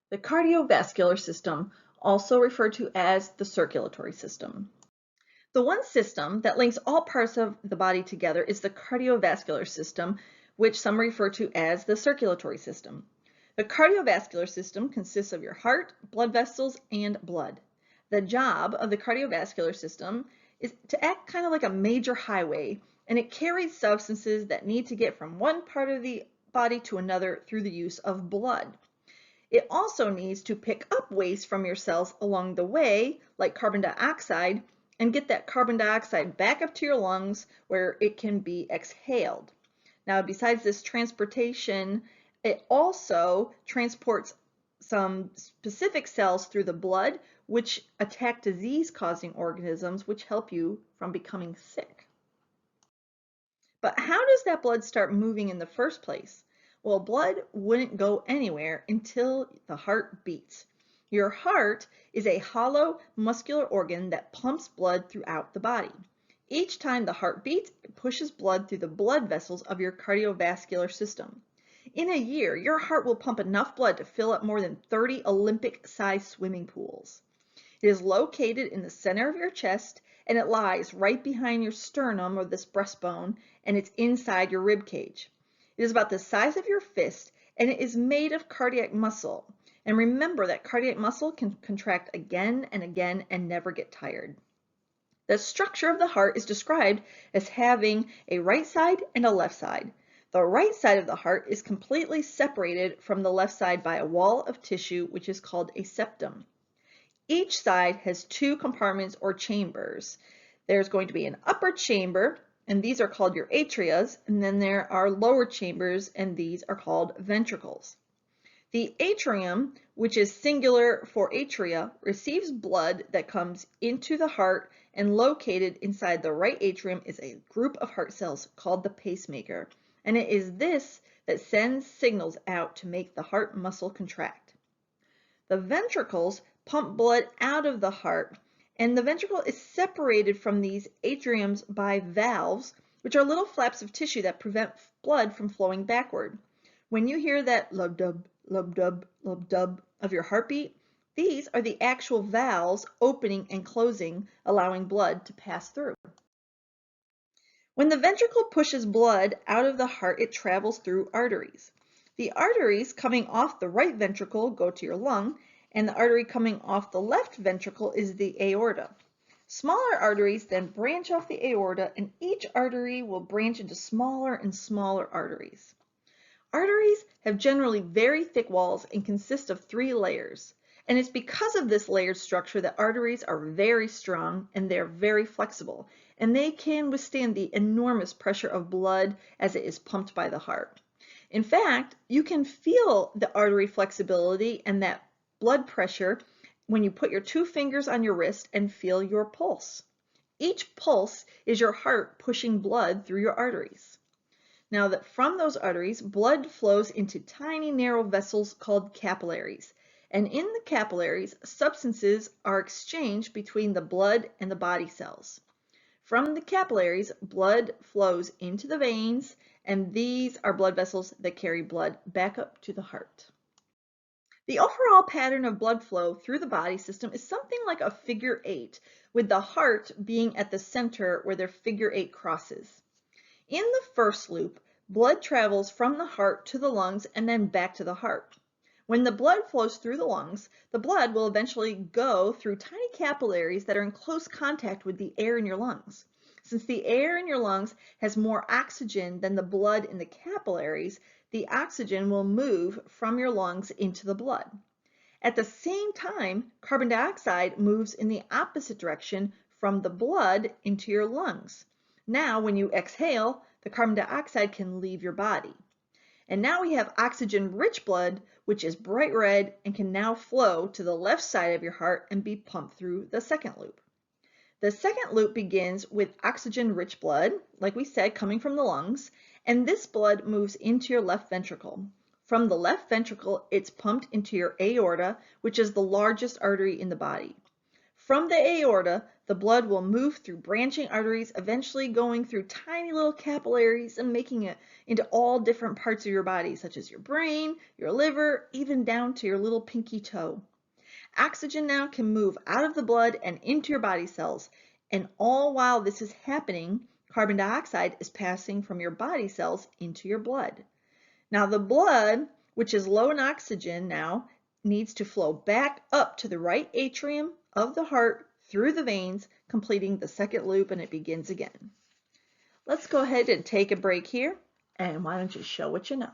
The cardiovascular system, also referred to as the circulatory system. The one system that links all parts of the body together is the cardiovascular system, which some refer to as the circulatory system. The cardiovascular system consists of your heart, blood vessels, and blood. The job of the cardiovascular system is to act kind of like a major highway, and it carries substances that need to get from one part of the body to another through the use of blood. It also needs to pick up waste from your cells along the way, like carbon dioxide, and get that carbon dioxide back up to your lungs where it can be exhaled. Now, besides this transportation, it also transports some specific cells through the blood, which attack disease-causing organisms, which help you from becoming sick. But how does that blood start moving in the first place? Well, blood wouldn't go anywhere until the heart beats. Your heart is a hollow muscular organ that pumps blood throughout the body. Each time the heart beats, it pushes blood through the blood vessels of your cardiovascular system. In a year, your heart will pump enough blood to fill up more than 30 Olympic-sized swimming pools. It is located in the center of your chest, and it lies right behind your sternum or this breastbone, and it's inside your rib cage. It is about the size of your fist, and it is made of cardiac muscle. And remember that cardiac muscle can contract again and again and never get tired. The structure of the heart is described as having a right side and a left side. The right side of the heart is completely separated from the left side by a wall of tissue, which is called a septum. Each side has two compartments or chambers. There's going to be an upper chamber, and these are called your atrias, and then there are lower chambers, and these are called ventricles. The atrium, which is singular for atria, receives blood that comes into the heart, and located inside the right atrium is a group of heart cells called the pacemaker, and it is this that sends signals out to make the heart muscle contract. The ventricles pump blood out of the heart, and the ventricle is separated from these atriums by valves, which are little flaps of tissue that prevent blood from flowing backward. When you hear that lub-dub, lub-dub, lub-dub of your heartbeat, these are the actual valves opening and closing, allowing blood to pass through. When the ventricle pushes blood out of the heart, it travels through arteries. The arteries coming off the right ventricle go to your lung, and the artery coming off the left ventricle is the aorta. Smaller arteries then branch off the aorta, and each artery will branch into smaller and smaller arteries. Arteries have generally very thick walls and consist of 3 layers. And it's because of this layered structure that arteries are very strong and they're very flexible, and they can withstand the enormous pressure of blood as it is pumped by the heart. In fact, you can feel the artery flexibility and that blood pressure when you put your 2 fingers on your wrist and feel your pulse. Each pulse is your heart pushing blood through your arteries. Now that from those arteries, blood flows into tiny narrow vessels called capillaries. And in the capillaries, substances are exchanged between the blood and the body cells. From the capillaries, blood flows into the veins, and these are blood vessels that carry blood back up to the heart. The overall pattern of blood flow through the body system is something like a figure 8, with the heart being at the center where their figure 8 crosses. In the first loop, blood travels from the heart to the lungs and then back to the heart. When the blood flows through the lungs, the blood will eventually go through tiny capillaries that are in close contact with the air in your lungs. Since the air in your lungs has more oxygen than the blood in the capillaries, the oxygen will move from your lungs into the blood. At the same time, carbon dioxide moves in the opposite direction from the blood into your lungs. Now, when you exhale, the carbon dioxide can leave your body. And now we have oxygen-rich blood, which is bright red and can now flow to the left side of your heart and be pumped through the second loop. The second loop begins with oxygen-rich blood, like we said, coming from the lungs, and this blood moves into your left ventricle. From the left ventricle, it's pumped into your aorta, which is the largest artery in the body. From the aorta, The blood will move through branching arteries, eventually going through tiny little capillaries and making it into all different parts of your body, such as your brain, your liver, even down to your little pinky toe. Oxygen now can move out of the blood and into your body cells, and all while this is happening, carbon dioxide is passing from your body cells into your blood. Now the blood, which is low in oxygen now, needs to flow back up to the right atrium of the heart through the veins, completing the second loop, and it begins again. Let's go ahead and take a break here, and why don't you show what you know.